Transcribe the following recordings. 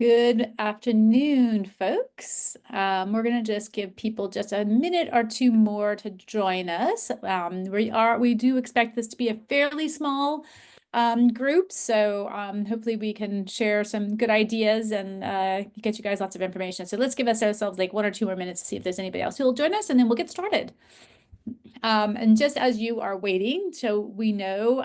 Good afternoon, folks. We're going to just give people just a minute or two more to join us. We do expect this to be a fairly small group, so hopefully we can share some good ideas and get you guys lots of information. So let's give ourselves like 1 or 2 more minutes to see if there's anybody else who will join us, and then we'll get started. And just as you are waiting, so we know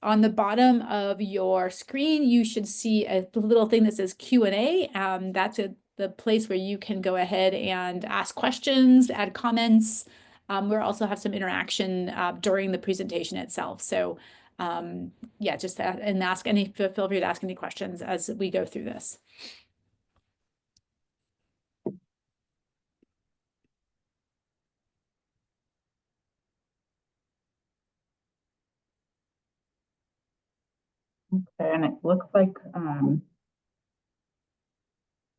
on the bottom of your screen, you should see a little thing that says Q&A. That's the place where you can go ahead and ask questions, add comments. We'll also have some interaction during the presentation itself. So yeah, just feel free to ask any questions as we go through this. Okay, and it looks like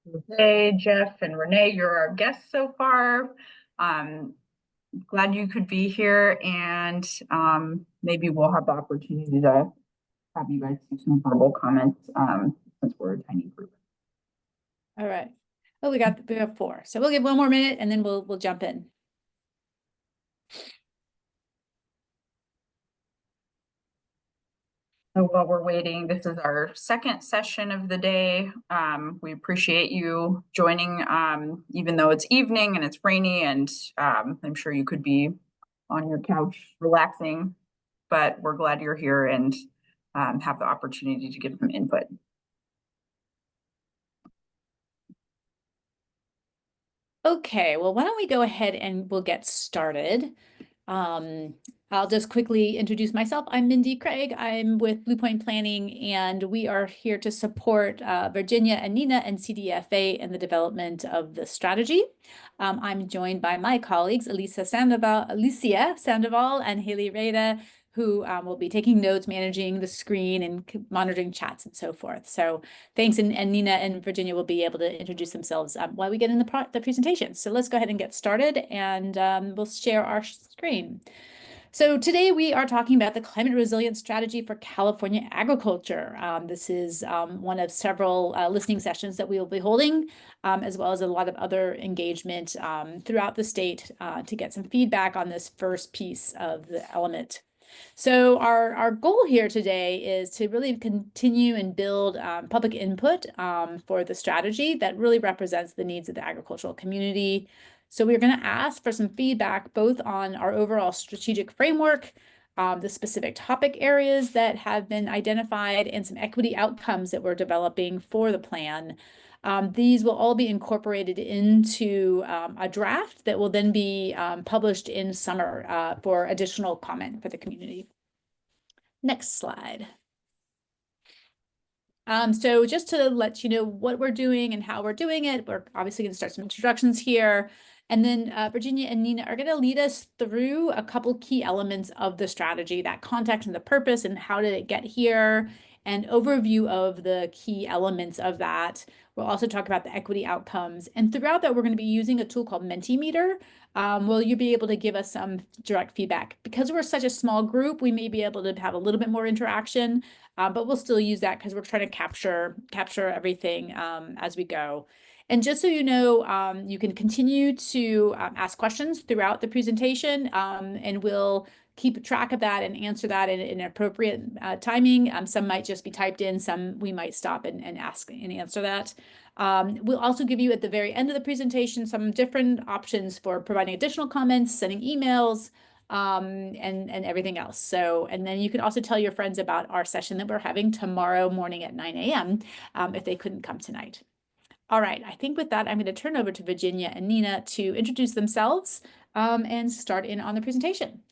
Jose, Jeff, and Renee, you're our guests so far. Glad you could be here, and maybe we'll have the opportunity to have you guys do some verbal comments since we're a tiny group. All right. Oh, we have 4. So we'll give 1 more minute and then we'll jump in. So while we're waiting, this is our second session of the day. We appreciate you joining, even though it's evening and it's rainy, and I'm sure you could be on your couch relaxing, but we're glad you're here and have the opportunity to give some input. Okay, well, why don't we go ahead and we'll get started. I'll just quickly introduce myself. I'm Mindy Craig. I'm with Blue Point Planning, and we are here to support Virginia and Nina and CDFA in the development of the strategy. I'm joined by my colleagues, Alicia Sandoval, and Haley Reda, who will be taking notes, managing the screen, and monitoring chats and so forth. So thanks, and Nina and Virginia will be able to introduce themselves while we get in the presentation. So let's go ahead and get started, and we'll share our screen. So today we are talking about the climate resilience strategy for California agriculture. This is one of several listening sessions that we will be holding, as well as a lot of other engagement throughout the state to get some feedback on this first piece of the element. So our goal here today is to really continue and build public input for the strategy that really represents the needs of the agricultural community. So we're going to ask for some feedback both on our overall strategic framework, the specific topic areas that have been identified, and some equity outcomes that we're developing for the plan. These will all be incorporated into a draft that will then be published in summer for additional comment for the community. Next slide. So just to let you know what we're doing and how we're doing it, we're obviously going to start some introductions here. And then Virginia and Nina are going to lead us through a couple key elements of the strategy, that context and the purpose and how did it get here, and overview of the key elements of that. We'll also talk about the equity outcomes. And throughout that, we're going to be using a tool called Mentimeter. Will you be able to give us some direct feedback? Because we're such a small group, we may be able to have a little bit more interaction, but we'll still use that because we're trying to capture everything as we go. And just so you know, you can continue to ask questions throughout the presentation, and we'll keep track of that and answer that in appropriate timing. Some might just be typed in, some we might stop and ask and answer that. We'll also give you at the very end of the presentation some different options for providing additional comments, sending emails, and everything else. So, and then you can also tell your friends about our session that we're having tomorrow morning at 9 a.m. If they couldn't come tonight. All right, I think with that, I'm going to turn over to Virginia and Nina to introduce themselves and start in on the presentation.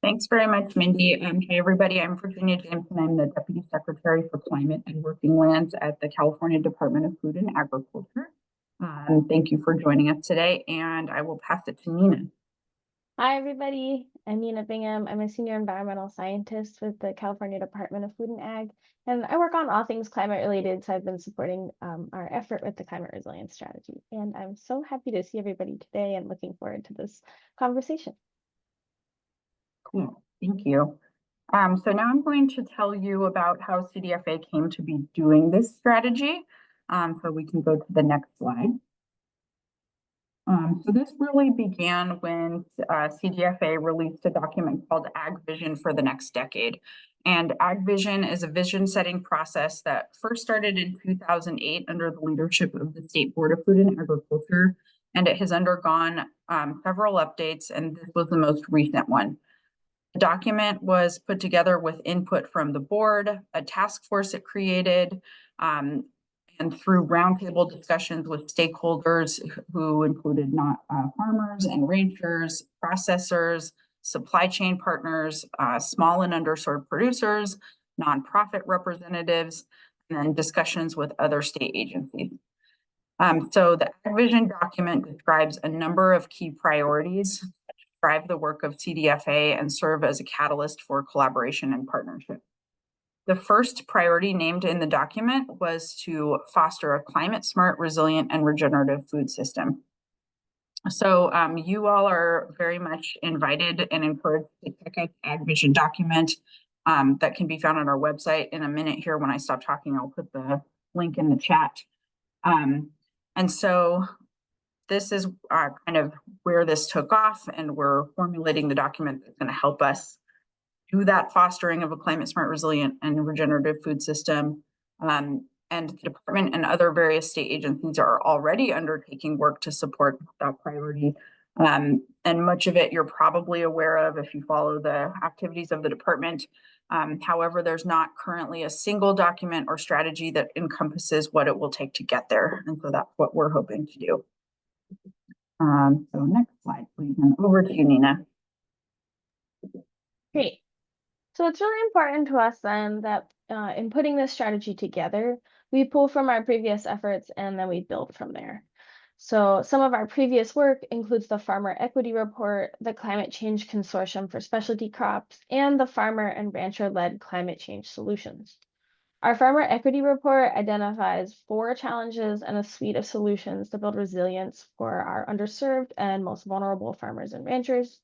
Thanks very much, Mindy. Hey, everybody, I'm Virginia Jameson. I'm the Deputy Secretary for Climate and Working Lands at the California Department of Food and Agriculture. Thank you for joining us today, and I will pass it to Nina. Hi, everybody. I'm Nina Bingham. I'm a senior environmental scientist with the California Department of Food and Ag, and I work on all things climate related. So I've been supporting our effort with the climate resilience strategy. And I'm so happy to see everybody today and looking forward to this conversation. Cool, thank you. So now I'm going to tell you about how CDFA came to be doing this strategy. So we can go to the next slide. So this really began when CDFA released a document called Ag Vision for the Next Decade. And Ag Vision is a vision setting process that first started in 2008 under the leadership of the State Board of Food and Agriculture. And it has undergone several updates, and this was the most recent one. The document was put together with input from the board, a task force it created, and through roundtable discussions with stakeholders who included farmers and ranchers, processors, supply chain partners, small and underserved producers, nonprofit representatives, and then discussions with other state agencies. So the Ag Vision document describes a number of key priorities that drive the work of CDFA and serve as a catalyst for collaboration and partnership. The first priority named in the document was to foster a climate smart, resilient, and regenerative food system. So you all are very much invited and encouraged to check out the Ag Vision document that can be found on our website. In a minute here, when I stop talking, I'll put the link in the chat. And so this is kind of where this took off, and we're formulating the document that's going to help us do that fostering of a climate smart, resilient, and regenerative food system. And the department and other various state agencies are already undertaking work to support that priority. And much of it you're probably aware of if you follow the activities of the department. However, there's not currently a single document or strategy that encompasses what it will take to get there. And so that's what we're hoping to do. So next slide, please. And over to you, Nina. Great. So it's really important to us then that in putting this strategy together, we pull from our previous efforts and then we build from there. So some of our previous work includes the Farmer Equity Report, the Climate Change Consortium for Specialty Crops, and the Farmer and Rancher-led Climate Change Solutions. Our Farmer Equity Report identifies 4 challenges and a suite of solutions to build resilience for our underserved and most vulnerable farmers and ranchers.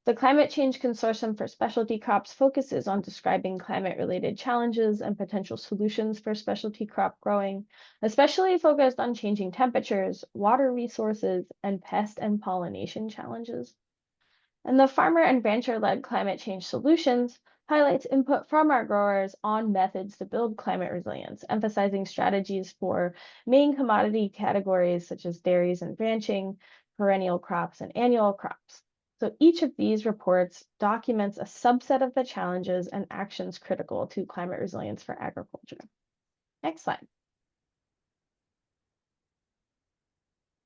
The Climate Change Consortium for Specialty Crops focuses on describing climate-related challenges and potential solutions for specialty crop growing, especially focused on changing temperatures, water resources, and pest and pollination challenges. And the Farmer and Rancher-led Climate Change Solutions highlights input from our growers on methods to build climate resilience, emphasizing strategies for main commodity categories such as dairies and ranching, perennial crops, and annual crops. So each of these reports documents a subset of the challenges and actions critical to climate resilience for agriculture. Next slide.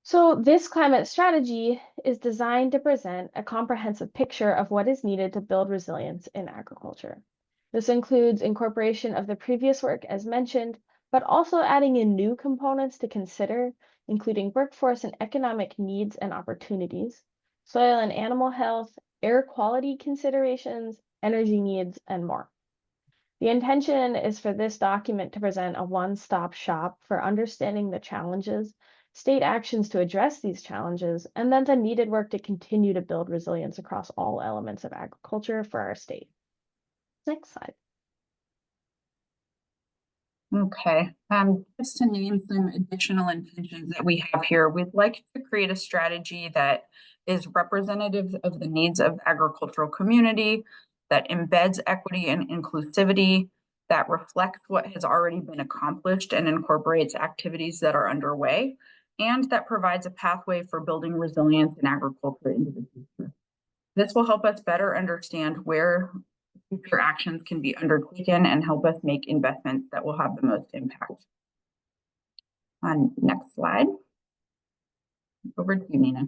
So this climate strategy is designed to present a comprehensive picture of what is needed to build resilience in agriculture. This includes incorporation of the previous work as mentioned, but also adding in new components to consider, including workforce and economic needs and opportunities, soil and animal health, air quality considerations, energy needs, and more. The intention is for this document to present a one-stop shop for understanding the challenges, state actions to address these challenges, and then the needed work to continue to build resilience across all elements of agriculture for our state. Next slide. Okay, just to name some additional intentions that we have here, we'd like to create a strategy that is representative of the needs of the agricultural community, that embeds equity and inclusivity, that reflects what has already been accomplished and incorporates activities that are underway, and that provides a pathway for building resilience in agriculture into the future. This will help us better understand where future actions can be undertaken and help us make investments that will have the most impact. On next slide. Over to you, Nina.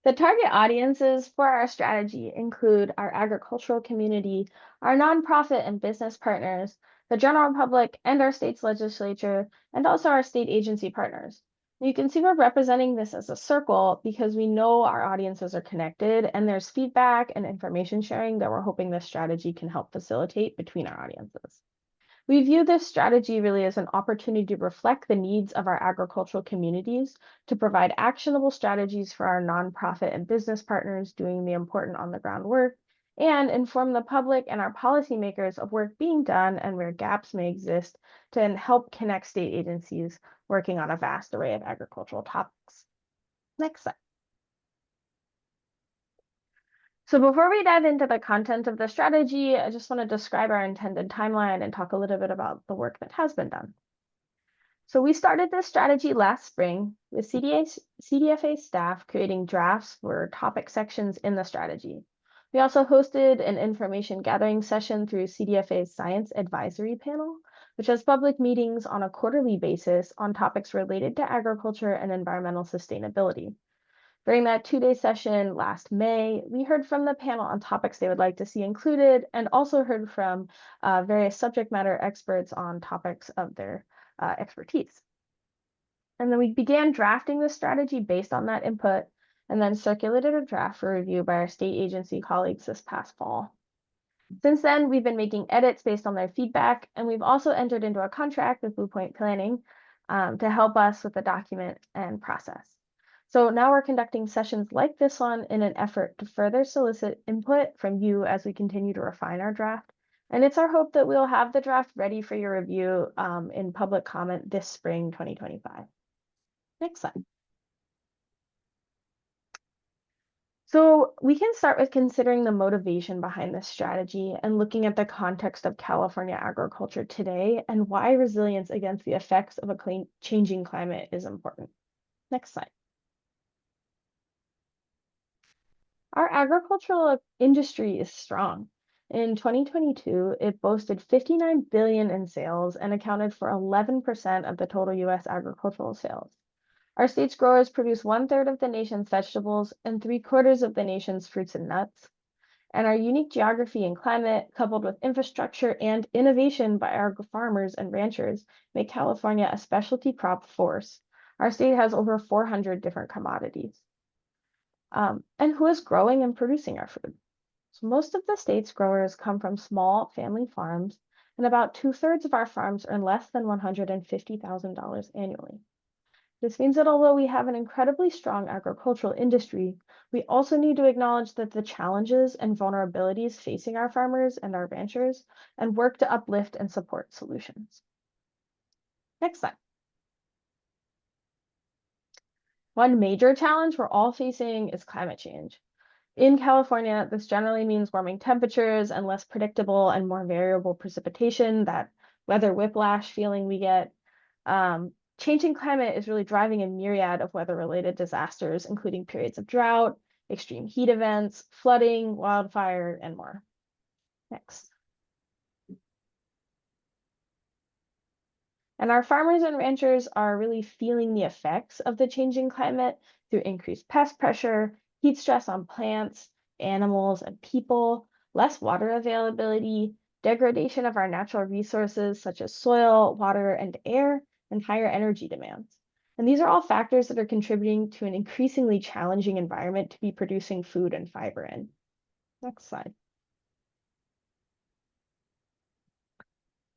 The target audiences for our strategy include our agricultural community, our nonprofit and business partners, the general public, and our state's legislature, and also our state agency partners. You can see we're representing this as a circle because we know our audiences are connected and there's feedback and information sharing that we're hoping this strategy can help facilitate between our audiences. We view this strategy really as an opportunity to reflect the needs of our agricultural communities, to provide actionable strategies for our nonprofit and business partners doing the important on-the-ground work, and inform the public and our policymakers of work being done and where gaps may exist to help connect state agencies working on a vast array of agricultural topics. Next slide. So before we dive into the content of the strategy, I just want to describe our intended timeline and talk a little bit about the work that has been done. So we started this strategy last spring with CDFA staff creating drafts for topic sections in the strategy. We also hosted an information gathering session through CDFA's Science Advisory Panel, which has public meetings on a quarterly basis on topics related to agriculture and environmental sustainability. During that 2-day session last May, we heard from the panel on topics they would like to see included, and also heard from various subject matter experts on topics of their expertise. And then we began drafting the strategy based on that input, and then circulated a draft for review by our state agency colleagues this past fall. Since then, we've been making edits based on their feedback, and we've also entered into a contract with Blue Point Planning to help us with the document and process. So now we're conducting sessions like this one in an effort to further solicit input from you as we continue to refine our draft. And it's our hope that we'll have the draft ready for your review in public comment this spring 2025. Next slide. So we can start with considering the motivation behind this strategy and looking at the context of California agriculture today and why resilience against the effects of a changing climate is important. Next slide. Our agricultural industry is strong. In 2022, it boasted $59 billion in sales and accounted for 11% of the total U.S. agricultural sales. Our state's growers produce 1/3 of the nation's vegetables and 3/4 of the nation's fruits and nuts. And our unique geography and climate, coupled with infrastructure and innovation by our farmers and ranchers, make California a specialty crop force. Our state has over 400 different commodities. And who is growing and producing our food? So most of the state's growers come from small family farms, and about 2/3 of our farms earn less than $150,000 annually. This means that although we have an incredibly strong agricultural industry, we also need to acknowledge that the challenges and vulnerabilities facing our farmers and our ranchers and work to uplift and support solutions. Next slide. One major challenge we're all facing is climate change. In California, this generally means warming temperatures and less predictable and more variable precipitation, that weather whiplash feeling we get. Changing climate is really driving a myriad of weather-related disasters, including periods of drought, extreme heat events, flooding, wildfire, and more. Next. And our farmers and ranchers are really feeling the effects of the changing climate through increased pest pressure, heat stress on plants, animals, and people, less water availability, degradation of our natural resources such as soil, water, and air, and higher energy demands. And these are all factors that are contributing to an increasingly challenging environment to be producing food and fiber in. Next slide.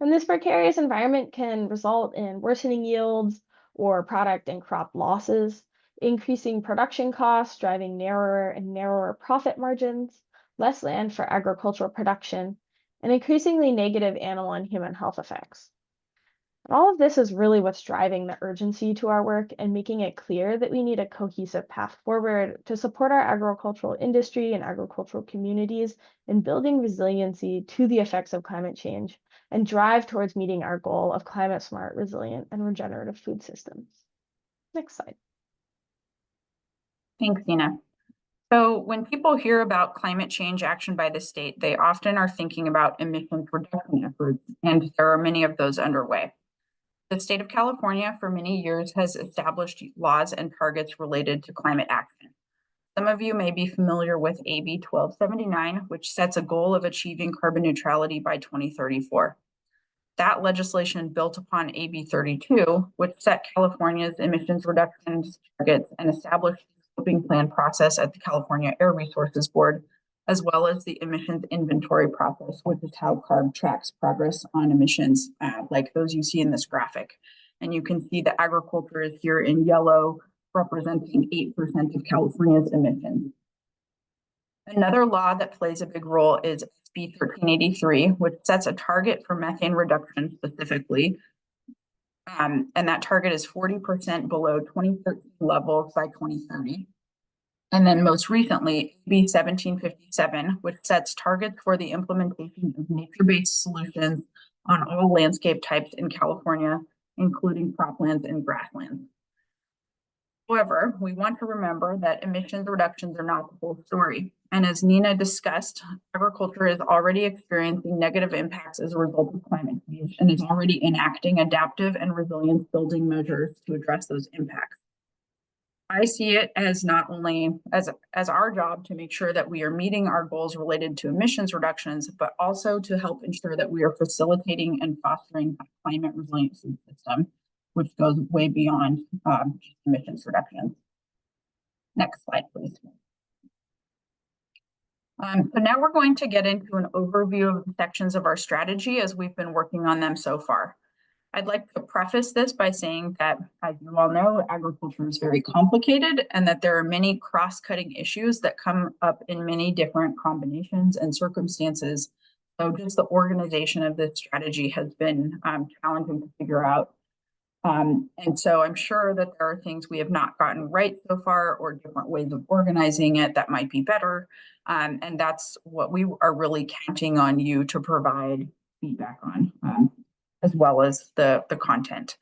And this precarious environment can result in worsening yields or product and crop losses, increasing production costs, driving narrower and narrower profit margins, less land for agricultural production, and increasingly negative animal and human health effects. And all of this is really what's driving the urgency to our work and making it clear that we need a cohesive path forward to support our agricultural industry and agricultural communities in building resiliency to the effects of climate change and drive towards meeting our goal of climate smart, resilient, and regenerative food systems. Next slide. Thanks, Nina. So when people hear about climate change action by the state, they often are thinking about emissions reduction efforts, and there are many of those underway. The state of California for many years has established laws and targets related to climate action. Some of you may be familiar with AB 1279, which sets a goal of achieving carbon neutrality by 2034. That legislation built upon AB 32, which set California's emissions reductions targets and established the scoping plan process at the California Air Resources Board, as well as the emissions inventory process, which is how CARB tracks progress on emissions, like those you see in this graphic. And you can see that agriculture is here in yellow, representing 8% of California's emissions. Another law that plays a big role is SB 1383, which sets a target for methane reduction specifically. And that target is 40% below 2013 levels by 2030. And then most recently, AB 1757, which sets targets for the implementation of nature-based solutions on all landscape types in California, including croplands and grasslands. However, we want to remember that emissions reductions are not the whole story. And as Nina discussed, agriculture is already experiencing negative impacts as a result of climate change and is already enacting adaptive and resilience building measures to address those impacts. I see it as not only as our job to make sure that we are meeting our goals related to emissions reductions, but also to help ensure that we are facilitating and fostering a climate resiliency system, which goes way beyond just emissions reductions. Next slide, please. So now we're going to get into an overview of the sections of our strategy as we've been working on them so far. I'd like to preface this by saying that, as you all know, agriculture is very complicated and that there are many cross-cutting issues that come up in many different combinations and circumstances. So just the organization of this strategy has been challenging to figure out. And so I'm sure that there are things we have not gotten right so far or different ways of organizing it that might be better. And that's what we are really counting on you to provide feedback on. As well as the content.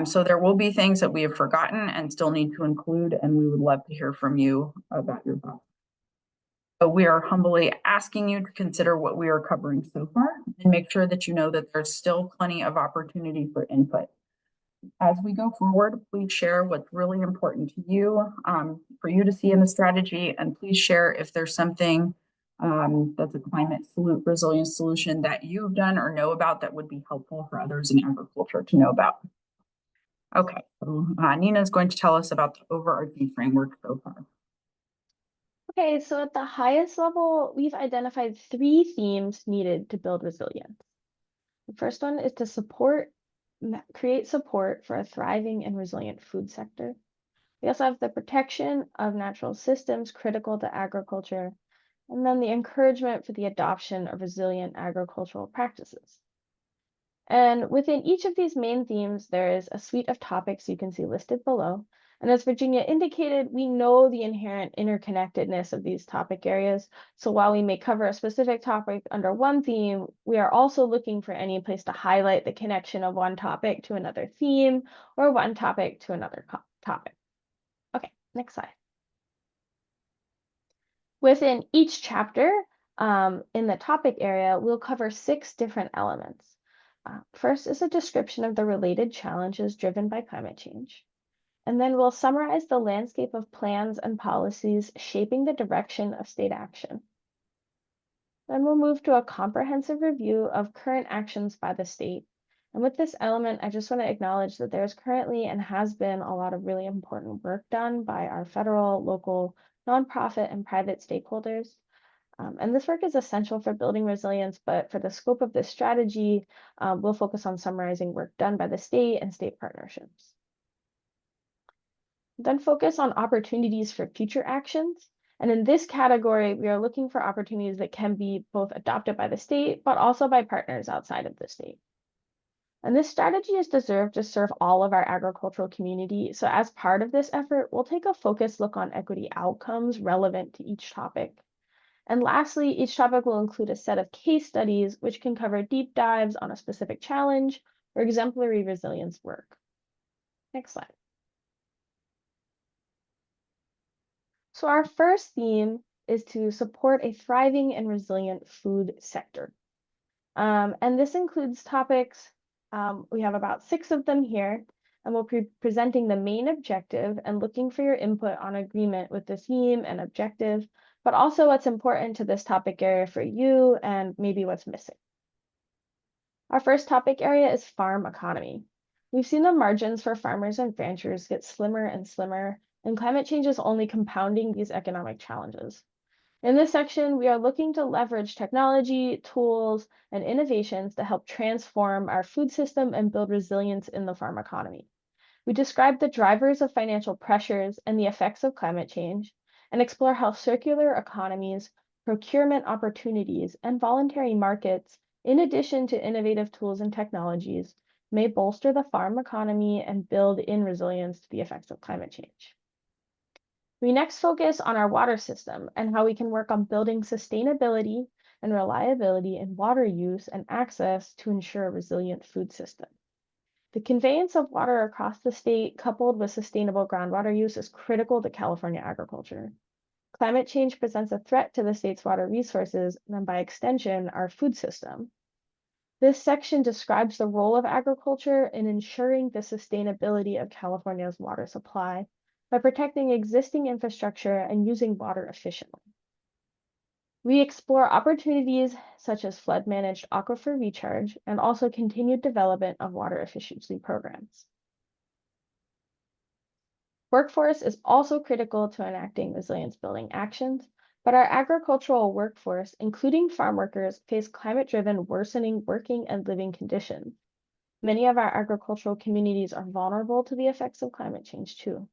So there will be things that we have forgotten and still need to include, and we would love to hear from you about your thoughts. But we are humbly asking you to consider what we are covering so far and make sure that you know that there's still plenty of opportunity for input. As we go forward, please share what's really important to you, for you to see in the strategy, and please share if there's something that's a climate resilience solution that you've done or know about that would be helpful for others in agriculture to know about. Okay, so Nina is going to tell us about the overarching framework so far. Okay, so at the highest level, we've identified 3 themes needed to build resilience. The first one is to create support for a thriving and resilient food sector. We also have the protection of natural systems critical to agriculture, and then the encouragement for the adoption of resilient agricultural practices. And within each of these main themes, there is a suite of topics you can see listed below. And as Virginia indicated, we know the inherent interconnectedness of these topic areas. So while we may cover a specific topic under one theme, we are also looking for any place to highlight the connection of one topic to another theme or one topic to another topic. Okay, next slide. Within each chapter, in the topic area, we'll cover 6 different elements. First is a description of the related challenges driven by climate change. And then we'll summarize the landscape of plans and policies shaping the direction of state action. Then we'll move to a comprehensive review of current actions by the state. And with this element, I just want to acknowledge that there's currently and has been a lot of really important work done by our federal, local, nonprofit, and private stakeholders. And this work is essential for building resilience, but for the scope of this strategy, we'll focus on summarizing work done by the state and state partnerships. Then focus on opportunities for future actions. And in this category, we are looking for opportunities that can be both adopted by the state, but also by partners outside of the state. And this strategy is designed to serve all of our agricultural community. So as part of this effort, we'll take a focused look on equity outcomes relevant to each topic. And lastly, each topic will include a set of case studies, which can cover deep dives on a specific challenge or exemplary resilience work. Next slide. So our first theme is to support a thriving and resilient food sector. And this includes topics, we have about 6 of them here, and we'll be presenting the main objective and looking for your input on agreement with the theme and objective, but also what's important to this topic area for you and maybe what's missing. Our first topic area is farm economy. We've seen the margins for farmers and ranchers get slimmer and slimmer, and climate change is only compounding these economic challenges. In this section, we are looking to leverage technology, tools, and innovations to help transform our food system and build resilience in the farm economy. We describe the drivers of financial pressures and the effects of climate change, and explore how circular economies, procurement opportunities, and voluntary markets, in addition to innovative tools and technologies, may bolster the farm economy and build in resilience to the effects of climate change. We next focus on our water system and how we can work on building sustainability and reliability in water use and access to ensure a resilient food system. The conveyance of water across the state, coupled with sustainable groundwater use, is critical to California agriculture. Climate change presents a threat to the state's water resources and, by extension, our food system. This section describes the role of agriculture in ensuring the sustainability of California's water supply by protecting existing infrastructure and using water efficiently. We explore opportunities such as flood-managed aquifer recharge and also continued development of water efficiency programs. Workforce is also critical to enacting resilience-building actions, but our agricultural workforce, including farm workers, face climate-driven worsening working and living conditions. Many of our agricultural communities are vulnerable to the effects of climate change too.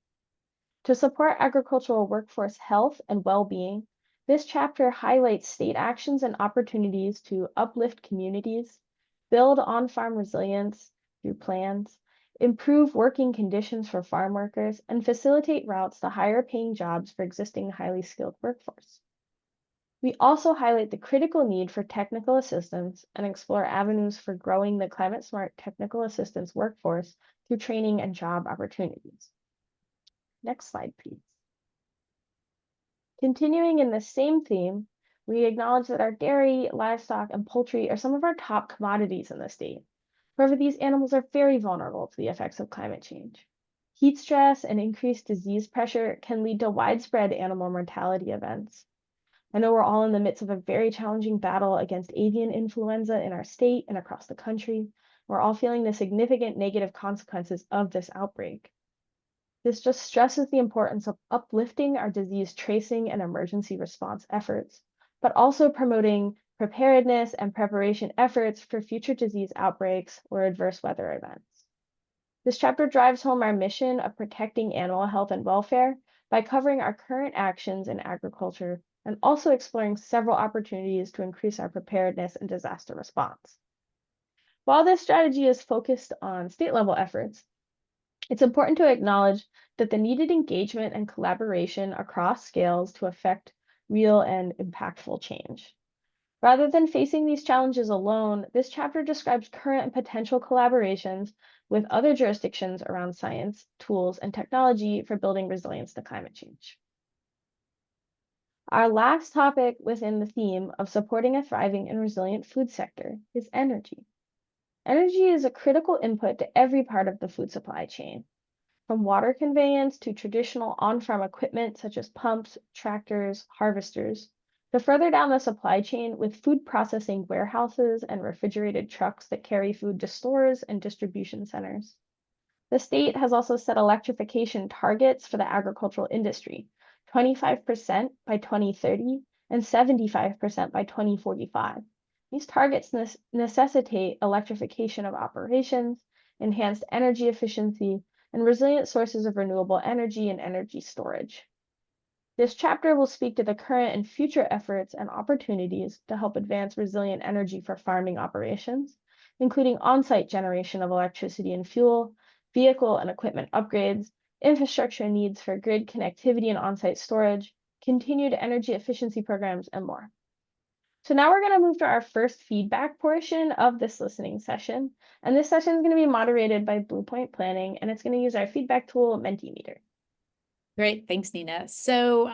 To support agricultural workforce health and well-being, this chapter highlights state actions and opportunities to uplift communities, build on-farm resilience through plans, improve working conditions for farm workers, and facilitate routes to higher-paying jobs for existing highly skilled workforce. We also highlight the critical need for technical assistance and explore avenues for growing the climate-smart technical assistance workforce through training and job opportunities. Next slide, please. Continuing in the same theme, we acknowledge that our dairy, livestock, and poultry are some of our top commodities in the state. However, these animals are very vulnerable to the effects of climate change. Heat stress and increased disease pressure can lead to widespread animal mortality events. I know we're all in the midst of a very challenging battle against avian influenza in our state and across the country. We're all feeling the significant negative consequences of this outbreak. This just stresses the importance of uplifting our disease tracing and emergency response efforts, but also promoting preparedness and preparation efforts for future disease outbreaks or adverse weather events. This chapter drives home our mission of protecting animal health and welfare by covering our current actions in agriculture and also exploring several opportunities to increase our preparedness and disaster response. While this strategy is focused on state-level efforts, it's important to acknowledge that the needed engagement and collaboration across scales to affect real and impactful change. Rather than facing these challenges alone, this chapter describes current and potential collaborations with other jurisdictions around science, tools, and technology for building resilience to climate change. Our last topic within the theme of supporting a thriving and resilient food sector is energy. Energy is a critical input to every part of the food supply chain, from water conveyance to traditional on-farm equipment such as pumps, tractors, harvesters, to further down the supply chain with food processing warehouses and refrigerated trucks that carry food to stores and distribution centers. The state has also set electrification targets for the agricultural industry, 25% by 2030 and 75% by 2045. These targets necessitate electrification of operations, enhanced energy efficiency, and resilient sources of renewable energy and energy storage. This chapter will speak to the current and future efforts and opportunities to help advance resilient energy for farming operations, including on-site generation of electricity and fuel, vehicle and equipment upgrades, infrastructure needs for grid connectivity and on-site storage, continued energy efficiency programs, and more. So now we're going to move to our first feedback portion of this listening session. And this session is going to be moderated by Bluepoint Planning, and it's going to use our feedback tool, Mentimeter. Great, thanks, Nina. So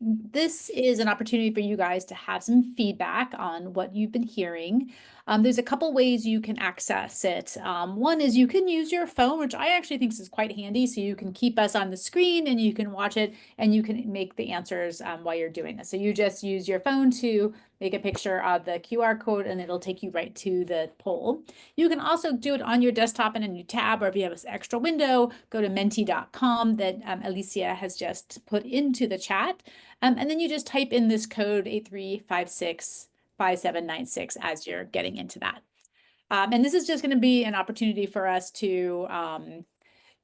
this is an opportunity for you guys to have some feedback on what you've been hearing. There's a couple ways you can access it. One is you can use your phone, which I actually think is quite handy. So you can keep us on the screen and you can watch it and you can make the answers while you're doing this. So you just use your phone to make a picture of the QR code and it'll take you right to the poll. You can also do it on your desktop in a new tab, or if you have this extra window, go to menti.com that Alicia has just put into the chat. And then you just type in this code 83565796 as you're getting into that. And this is just going to be an opportunity for us to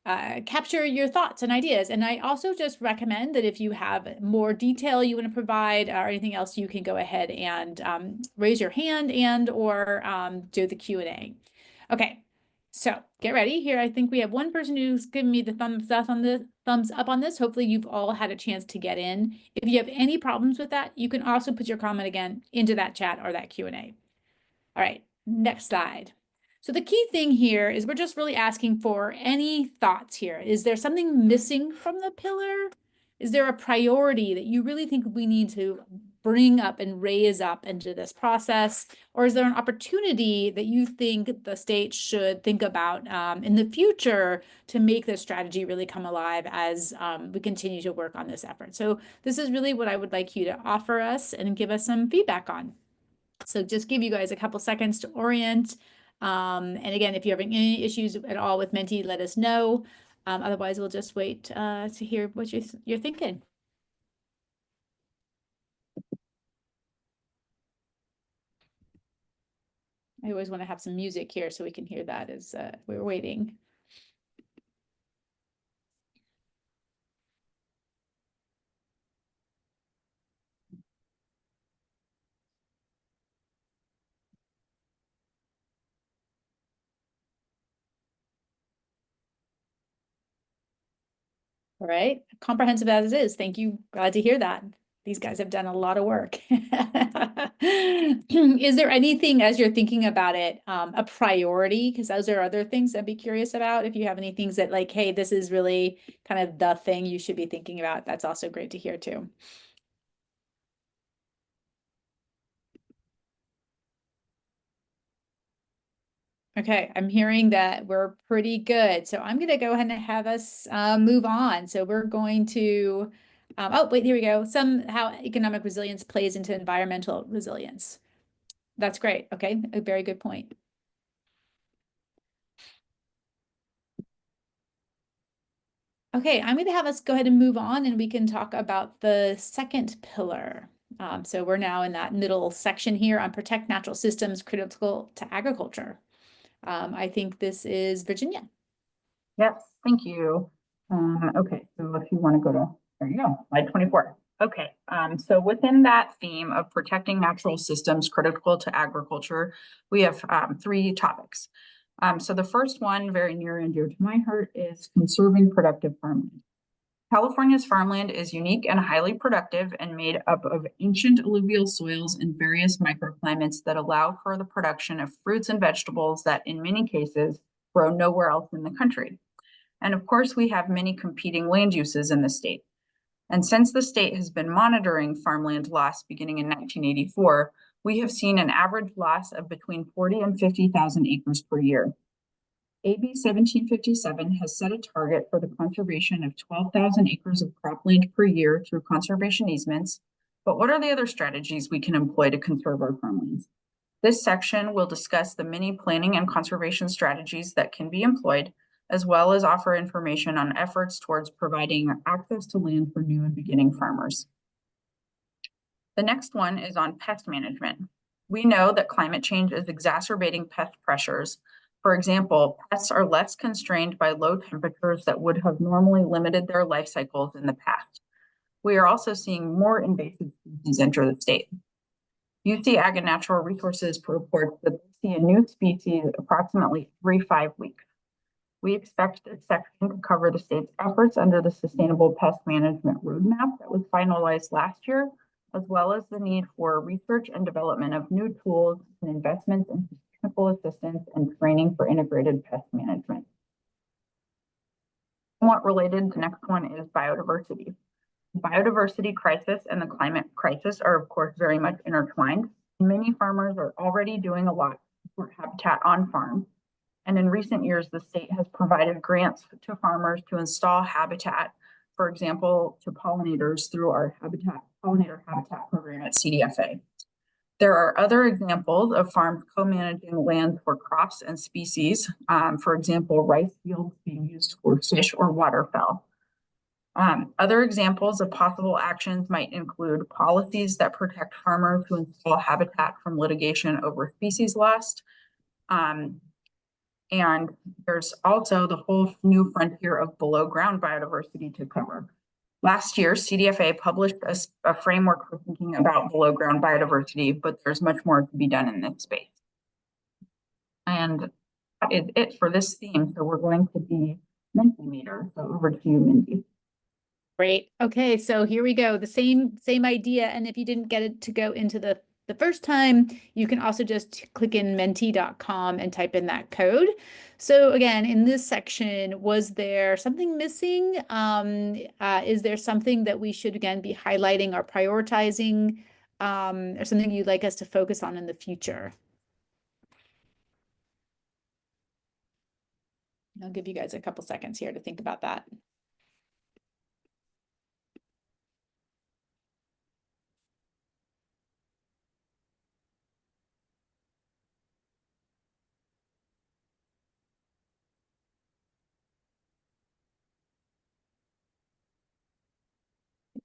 capture your thoughts and ideas. And I also just recommend that if you have more detail you want to provide or anything else, you can go ahead and raise your hand and or do the Q&A. Okay, so get ready here. I think we have one person who's given me the thumbs up on this. Hopefully you've all had a chance to get in. If you have any problems with that, you can also put your comment again into that chat or that Q&A. All right, next slide. So the key thing here is we're just really asking for any thoughts here. Is there something missing from the pillar? Is there a priority that you really think we need to bring up and raise up into this process? Or is there an opportunity that you think the state should think about in the future to make this strategy really come alive as we continue to work on this effort? So this is really what I would like you to offer us and give us some feedback on. So just give you guys a couple seconds to orient. And again, if you're having any issues at all with Menti, let us know. Otherwise, we'll just wait to hear what you're thinking. I always want to have some music here so we can hear that as we're waiting. All right, comprehensive as it is. Thank you. Glad to hear that. These guys have done a lot of work. Is there anything as you're thinking about it, a priority? Because those are other things I'd be curious about. If you have any things that like, hey, this is really kind of the thing you should be thinking about, that's also great to hear too. Okay, I'm hearing that we're pretty good. So I'm going to go ahead and have us move on. So we're going to, oh, wait, here we go. Somehow economic resilience plays into environmental resilience. That's great. Okay, a very good point. Okay, I'm going to have us go ahead and move on and we can talk about the second pillar. So we're now in that middle section here on protect natural systems critical to agriculture. I think this is Virginia. Yes, thank you. Okay, so if you want to go to, there you go, slide 24. Okay, so within that theme of protecting natural systems critical to agriculture, we have three topics. So the first one, very near and dear to my heart, is conserving productive farmland. California's farmland is unique and highly productive and made up of ancient alluvial soils and various microclimates that allow for the production of fruits and vegetables that in many cases grow nowhere else in the country. And of course, we have many competing land uses in the state. And since the state has been monitoring farmland loss beginning in 1984, we have seen an average loss of between 40 and 50,000 acres per year. AB 1757 has set a target for the conservation of 12,000 acres of cropland per year through conservation easements. But what are the other strategies we can employ to conserve our farmlands? This section will discuss the many planning and conservation strategies that can be employed, as well as offer information on efforts towards providing access to land for new and beginning farmers. The next one is on pest management. We know that climate change is exacerbating pest pressures. For example, pests are less constrained by low temperatures that would have normally limited their life cycles in the past. We are also seeing more invasive species enter the state. UC Ag and Natural Resources reports that they see a new species approximately every 5 weeks. We expect this section to cover the state's efforts under the Sustainable Pest Management Roadmap that was finalized last year, as well as the need for research and development of new tools and investments in technical assistance and training for integrated pest management. Somewhat related, the next one is biodiversity. The biodiversity crisis and the climate crisis are, of course, very much intertwined. Many farmers are already doing a lot for habitat on farm. And in recent years, the state has provided grants to farmers to install habitat, for example, to pollinators through our pollinator habitat program at CDFA. There are other examples of farms co-managing land for crops and species, for example, rice fields being used for fish or waterfowl. Other examples of possible actions might include policies that protect farmers who install habitat from litigation over species loss, And there's also the whole new frontier of below ground biodiversity to cover. Last year, CDFA published a framework for thinking about below ground biodiversity, but there's much more to be done in this space. And that is it for this theme. So we're going to be Mentimeter. So over to you, Mindy. Great. Okay, so here we go. The same idea. And if you didn't get it to go into the first time, you can also just click in menti.com and type in that code. So again, in this section, was there something missing? Is there something that we should again be highlighting or prioritizing, or something you'd like us to focus on in the future? I'll give you guys a couple seconds here to think about that.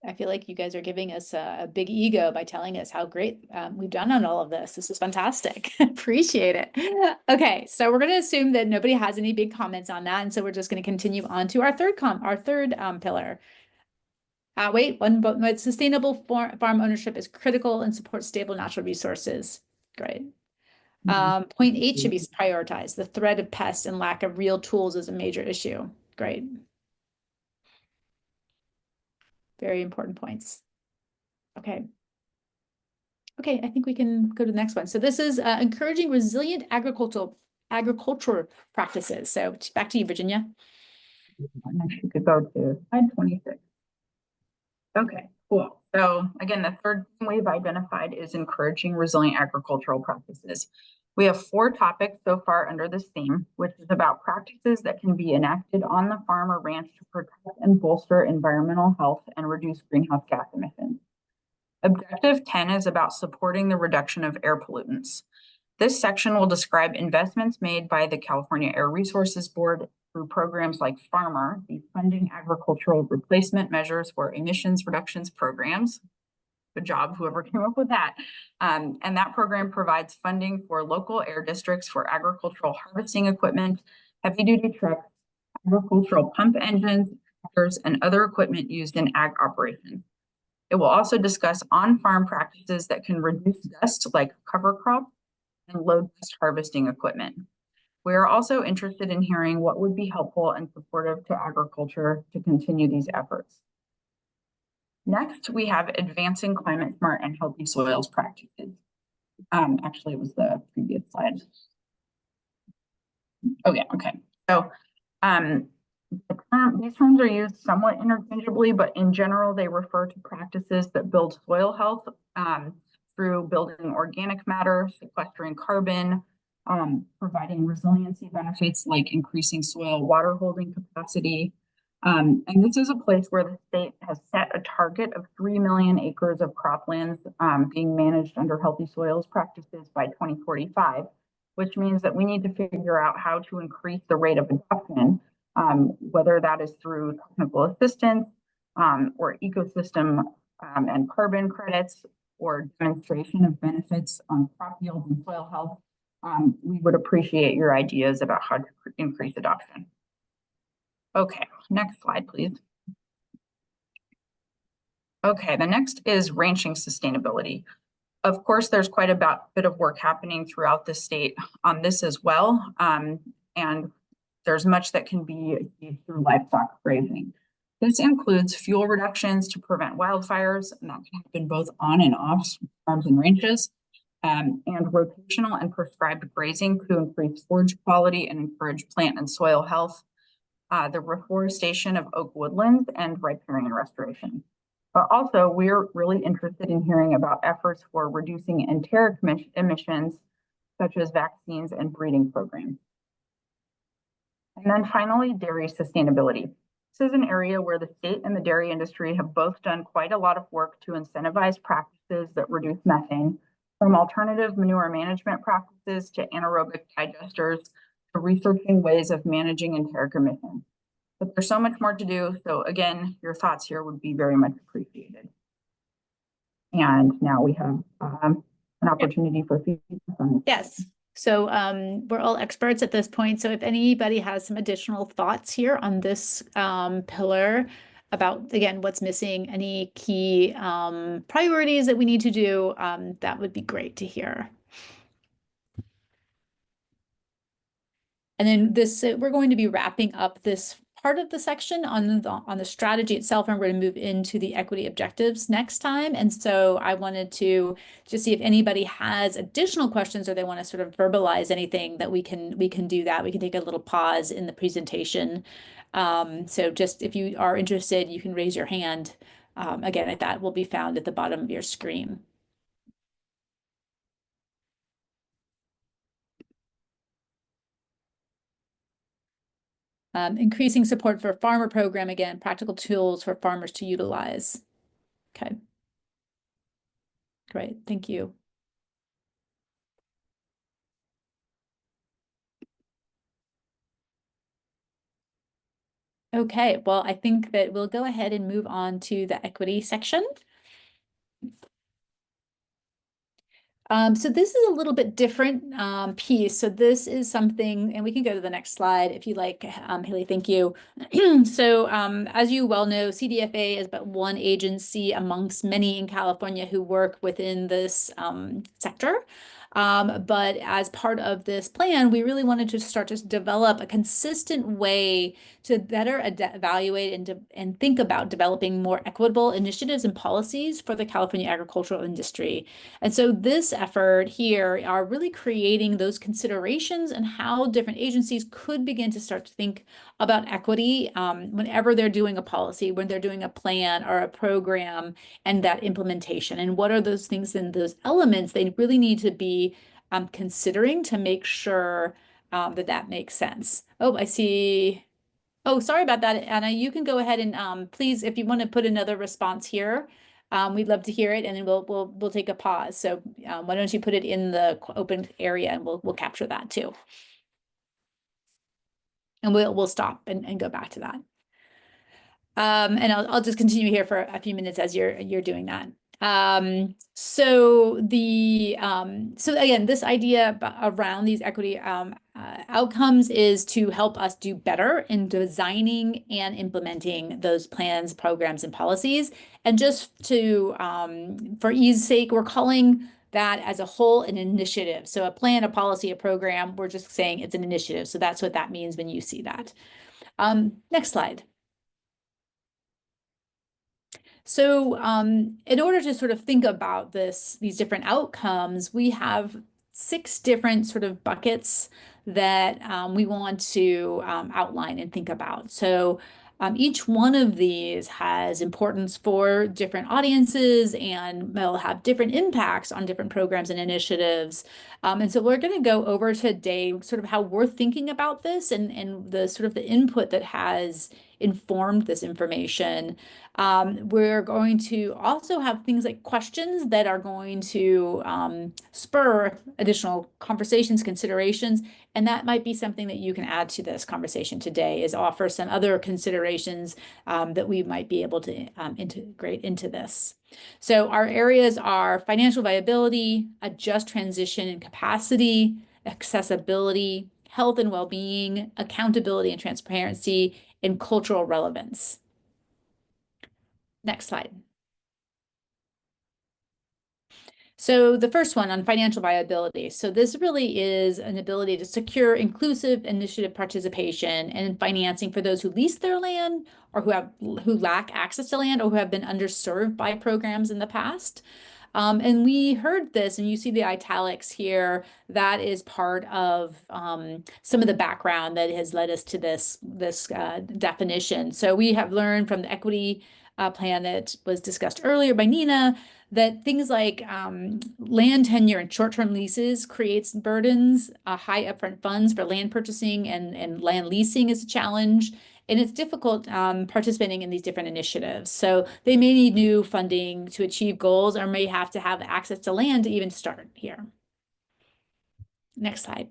I feel like you guys are giving us a big ego by telling us how great we've done on all of this. This is fantastic. Appreciate it. Okay, so we're going to assume that nobody has any big comments on that, and so we're just going to continue on to our third pillar. But sustainable farm ownership is critical and supports stable natural resources. Great. Point 8 should be prioritized. The threat of pests and lack of real tools is a major issue. Great. Very important points. Okay. Okay, I think we can go to the next one. So this is encouraging resilient agricultural practices. So back to you, Virginia. Next, you could go to slide 26. Okay, cool. So again, the third thing we've identified is encouraging resilient agricultural practices. We have 4 topics so far under this theme, which is about practices that can be enacted on the farm or ranch to protect and bolster environmental health and reduce greenhouse gas emissions. Objective 10 is about supporting the reduction of air pollutants. This section will describe investments made by the California Air Resources Board through programs like Farmer, the Funding Agricultural Replacement Measures for Emissions Reductions Programs. Good job, whoever came up with that. And that program provides funding for local air districts for agricultural harvesting equipment, heavy-duty trucks, agricultural pump engines, tractors, and other equipment used in ag operations. It will also discuss on-farm practices that can reduce dust, like cover crops and low dust harvesting equipment. We are also interested in hearing what would be helpful and supportive to agriculture to continue these efforts. Next, we have advancing climate smart and healthy soils practices. Actually, it was the previous slide. Oh yeah, okay. So these terms are used somewhat interchangeably, but in general, they refer to practices that build soil health through building organic matter, sequestering carbon, providing resiliency benefits like increasing soil water holding capacity. And this is a place where the state has set a target of 3 million acres of croplands being managed under healthy soils practices by 2045, which means that we need to figure out how to increase the rate of adoption, whether that is through technical assistance or ecosystem and carbon credits or demonstration of benefits on crop yield and soil health. We would appreciate your ideas about how to increase adoption. Okay, next slide, please. Okay, the next is ranching sustainability. Of course, there's quite a bit of work happening throughout the state on this as well. And there's much that can be achieved through livestock grazing. This includes fuel reductions to prevent wildfires, and that can happen both on and off farms and ranches, and rotational and prescribed grazing to increase forage quality and encourage plant and soil health, the reforestation of oak woodlands, and riparian restoration. But also, we're really interested in hearing about efforts for reducing enteric emissions, such as vaccines and breeding programs. And then finally, dairy sustainability. This is an area where the state and the dairy industry have both done quite a lot of work to incentivize practices that reduce methane, from alternative manure management practices to anaerobic digesters to researching ways of managing enteric emissions. But there's so much more to do. So again, your thoughts here would be very much appreciated. And now we have an opportunity for feedback on this. Yes. So we're all experts at this point. So if anybody has some additional thoughts here on this pillar about, again, what's missing, any key priorities that we need to do, that would be great to hear. And then this, we're going to be wrapping up this part of the section on the strategy itself, and we're going to move into the equity objectives next time. And so I wanted to just see if anybody has additional questions or they want to sort of verbalize anything that we can do that. We can take a little pause in the presentation. So just if you are interested, you can raise your hand. Again, that will be found at the bottom of your screen. Increasing support for farmer program, again, practical tools for farmers to utilize. Okay. Great, thank you. Okay, well, I think that we'll go ahead and move on to the equity section. So this is a little bit different piece. So this is something, and we can go to the next slide if you like, Haley, thank you. So as you well know, CDFA is but one agency amongst many in California who work within this sector. But as part of this plan, we really wanted to start to develop a consistent way to better evaluate and think about developing more equitable initiatives and policies for the California agricultural industry. And so this effort here are really creating those considerations and how different agencies could begin to start to think about equity whenever they're doing a policy, when they're doing a plan or a program, and that implementation. And what are those things and those elements they really need to be considering to make sure that makes sense. Oh, I see. Oh, sorry about that, Anna. You can go ahead and please, if you want to put another response here, we'd love to hear it, and then we'll take a pause. So why don't you put it in the open area, and we'll capture that too. And we'll stop and go back to that. And I'll just continue here for a few minutes as you're doing that. So again, this idea around these equity outcomes is to help us do better in designing and implementing those plans, programs, and policies. And just to, for ease sake, we're calling that as a whole an initiative. So a plan, a policy, a program, we're just saying it's an initiative. So that's what that means when you see that. Next slide. So in order to sort of think about these different outcomes, we have 6 different sort of buckets that we want to outline and think about. So each one of these has importance for different audiences and will have different impacts on different programs and initiatives. And so we're going to go over today sort of how we're thinking about this and the sort of the input that has informed this information. We're going to also have things like questions that are going to spur additional conversations, considerations, and that might be something that you can add to this conversation today, is offer some other considerations that we might be able to integrate into this. So our areas are financial viability, a just transition and capacity, accessibility, health and well-being, accountability and transparency, and cultural relevance. Next slide. So the first one on financial viability. So this really is an ability to secure inclusive initiative participation and financing for those who lease their land or who lack access to land or who have been underserved by programs in the past. And we heard this, and you see the italics here. That is part of some of the background that has led us to this definition. So we have learned from the equity plan that was discussed earlier by Nina that things like land tenure and short-term leases creates burdens, high upfront funds for land purchasing and land leasing is a challenge. And it's difficult participating in these different initiatives. So they may need new funding to achieve goals or may have to have access to land to even start here. Next slide.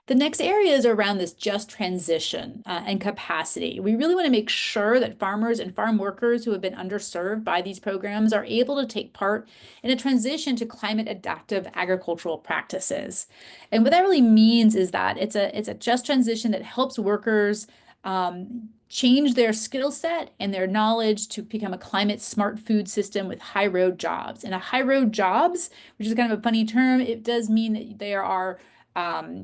The next area is around this just transition and capacity. We really want to make sure that farmers and farm workers who have been underserved by these programs are able to take part in a transition to climate adaptive agricultural practices. And what that really means is that it's a just transition that helps workers change their skill set and their knowledge to become a climate smart food system with high road jobs. And a high road jobs, which is kind of a funny term, it does mean that there are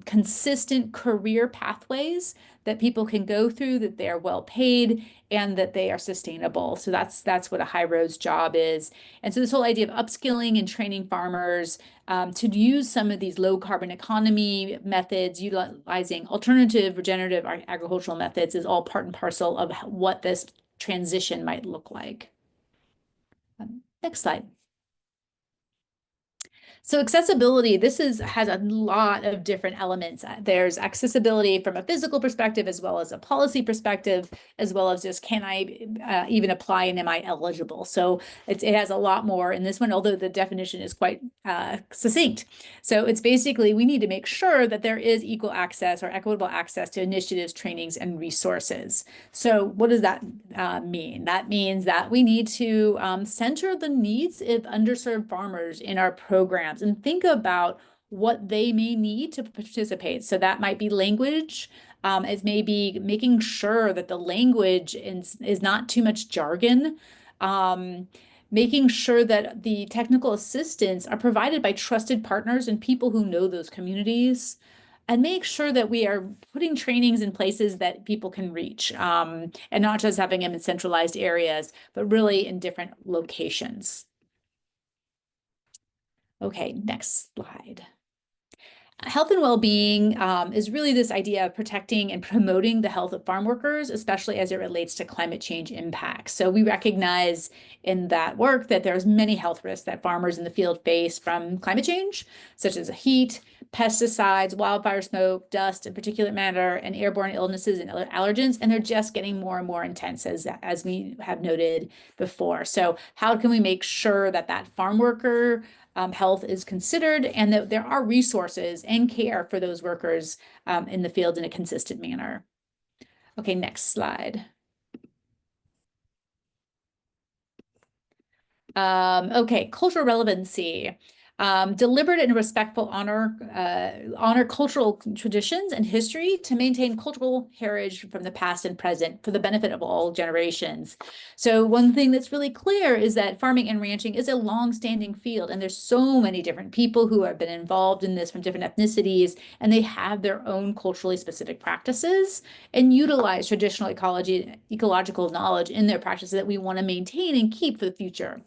consistent career pathways that people can go through, that they are well paid and that they are sustainable. So that's what a high roads job is. And so this whole idea of upskilling and training farmers to use some of these low carbon economy methods, utilizing alternative regenerative agricultural methods is all part and parcel of what this transition might look like. Next slide. So accessibility, has a lot of different elements. There's accessibility from a physical perspective, as well as a policy perspective, as well as just can I even apply and am I eligible? So it has a lot more in this one, although the definition is quite succinct. So it's basically we need to make sure that there is equal access or equitable access to initiatives, trainings, and resources. So what does that mean? That means that we need to center the needs of underserved farmers in our programs and think about what they may need to participate. So that might be language. It may be making sure that the language is not too much jargon. Making sure that the technical assistance are provided by trusted partners and people who know those communities, and make sure that we are putting trainings in places that people can reach, and not just having them in centralized areas, but really in different locations. Okay, next slide. Health and well-being is really this idea of protecting and promoting the health of farm workers, especially as it relates to climate change impacts. So we recognize in that work that there's many health risks that farmers in the field face from climate change, such as heat, pesticides, wildfire smoke, dust and particulate matter, and airborne illnesses and allergens, and they're just getting more and more intense as we have noted before. So how can we make sure that that farm worker health is considered and that there are resources and care for those workers in the field in a consistent manner? Okay, next slide. Okay, cultural relevancy. Deliberate and respectful honor cultural traditions and history to maintain cultural heritage from the past and present for the benefit of all generations. So one thing that's really clear is that farming and ranching is a long-standing field, and there's so many different people who have been involved in this from different ethnicities, and they have their own culturally specific practices and utilize traditional ecological knowledge in their practices that we want to maintain and keep for the future.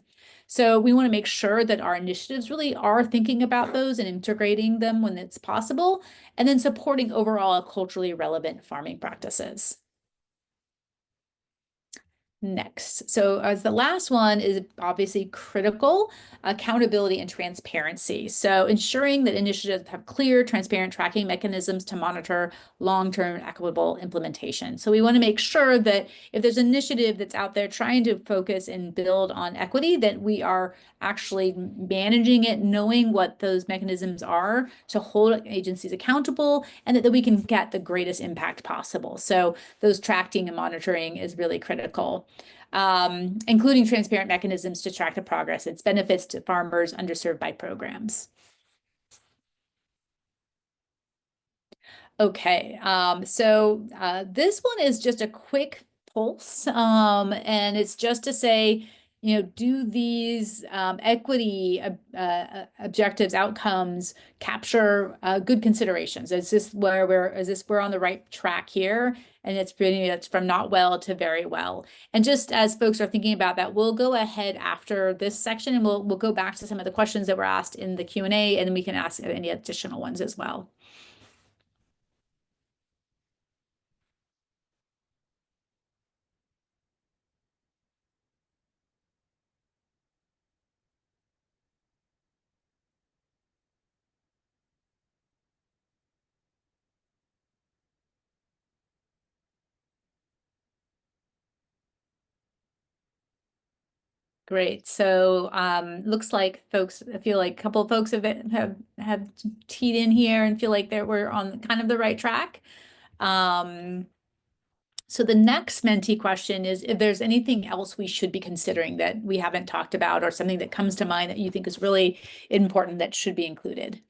So we want to make sure that our initiatives really are thinking about those and integrating them when it's possible, and then supporting overall culturally relevant farming practices. Next. So as the last one is obviously critical, accountability and transparency. So ensuring that initiatives have clear, transparent tracking mechanisms to monitor long-term equitable implementation. So we want to make sure that if there's an initiative that's out there trying to focus and build on equity, that we are actually managing it, knowing what those mechanisms are to hold agencies accountable, and that we can get the greatest impact possible. So those tracking and monitoring is really critical. Including transparent mechanisms to track the progress, its benefits to farmers underserved by programs. Okay, so this one is just a quick pulse, and it's just to say, do these equity objectives, outcomes capture good considerations? Is this where we're on the right track here? And it's from not well to very well. And just as folks are thinking about that, we'll go ahead after this section and we'll go back to some of the questions that were asked in the Q&A, and then we can ask any additional ones as well. Great. So looks like folks, I feel like a couple of folks have teed in here and feel like that we're on kind of the right track. So the next Menti question is if there's anything else we should be considering that we haven't talked about, or something that comes to mind that you think is really important that should be included.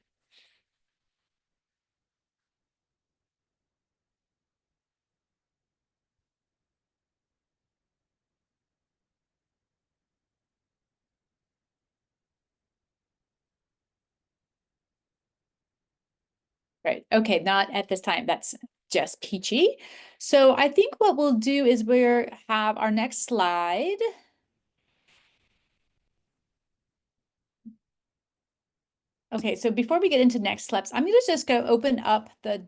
Right. Okay. Not at this time. That's just peachy. So I think what we'll do is we'll have our next slide. Okay, so before we get into next steps, I'm going to just go open up the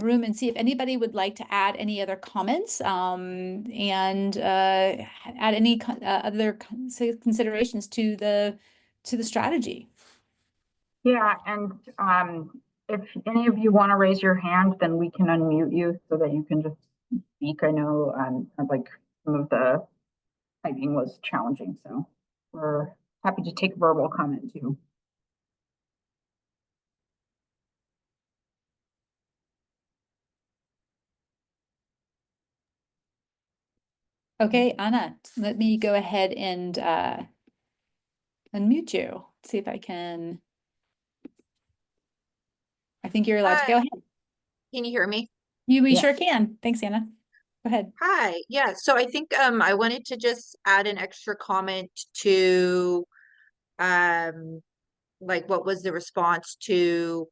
room and see if anybody would like to add any other comments and add any other considerations to the strategy. Yeah, and if any of you want to raise your hand, then we can unmute you so that you can just speak. I know sounds like some of the typing was challenging, so we're happy to take verbal comment too. Okay, Anna, let me go ahead and unmute you. See if I can. I think you're allowed to go Hi, ahead. can you hear me? We Yes. sure can. Thanks, Anna. Go ahead. Hi, yeah, so I think I wanted to just add an extra comment to like what was the response to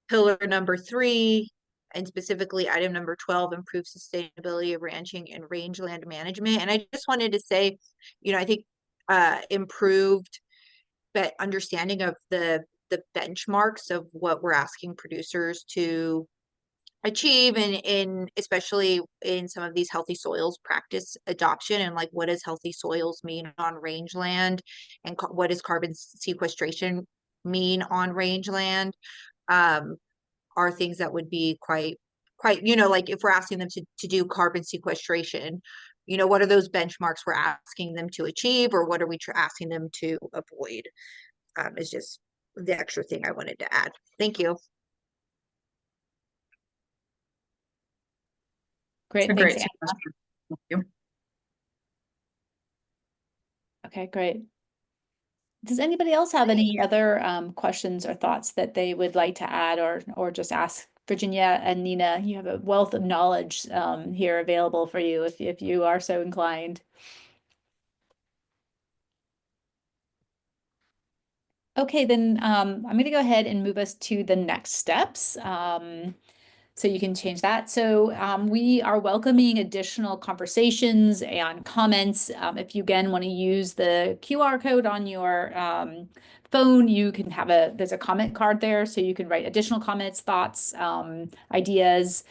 pillar number 3 and specifically item number 12, improve sustainability of ranching and rangeland management. And I just wanted to say, I think improved but understanding of the benchmarks of what we're asking producers to achieve in especially in some of these healthy soils practice adoption, and like what does healthy soils mean on rangeland, and what does carbon sequestration mean on rangeland, are things that would be quite like if we're asking them to do carbon sequestration, what are those benchmarks we're asking them to achieve, or what are we asking them to avoid, is just the extra thing I wanted to add. Thank you. Great. It's a Thanks, great Anna. suggestion. Thank you. Okay, great. Does anybody else have any other questions or thoughts that they would like to add, or just ask Virginia and Nina? You have a wealth of knowledge here available for you if you are so inclined. Okay, then I'm going to go ahead and move us to the next steps. So you can change that. So we are welcoming additional conversations and comments. If you again want to use the QR code on your phone, you can have there's a comment card there, so you can write additional comments, thoughts, ideas.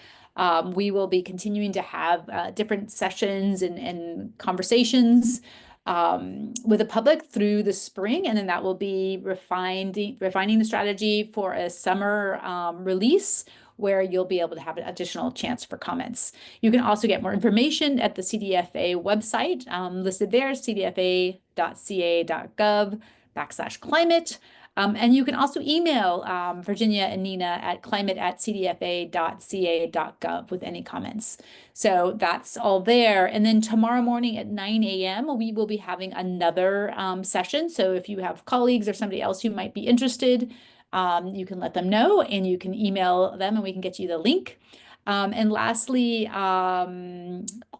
We will be continuing to have different sessions and conversations with the public through the spring, and then that will be refining the strategy for a summer release, where you'll be able to have an additional chance for comments. You can also get more information at the CDFA website, listed there, cdfa.ca.gov/climate. And you can also email Virginia and Nina at climate@cdfa.ca.gov with any comments. So that's all there. And then tomorrow morning at 9 a.m., we will be having another session. So if you have colleagues or somebody else who might be interested, you can let them know, and you can email them and we can get you the link. And lastly, all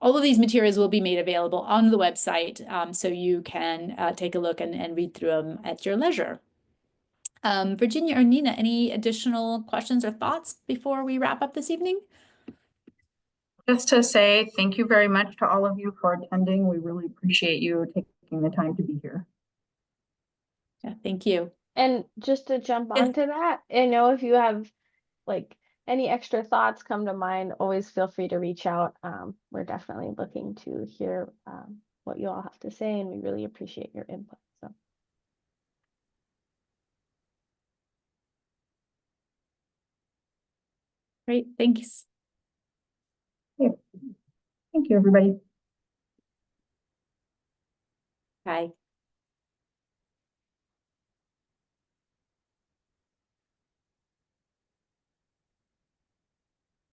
of these materials will be made available on the website, so you can take a look and read through them at your leisure. Virginia or Nina, any additional questions or thoughts before we wrap up this evening? Just to say thank you very much to all of you for attending. We really appreciate you taking the time to be here. Yeah, thank you. And just to jump Yes. onto that, I know if you have like any extra thoughts come to mind, always feel free to reach out. We're definitely looking to hear what you all have to say, and we really appreciate your input. So. Great, thanks. Thank you, everybody. Bye.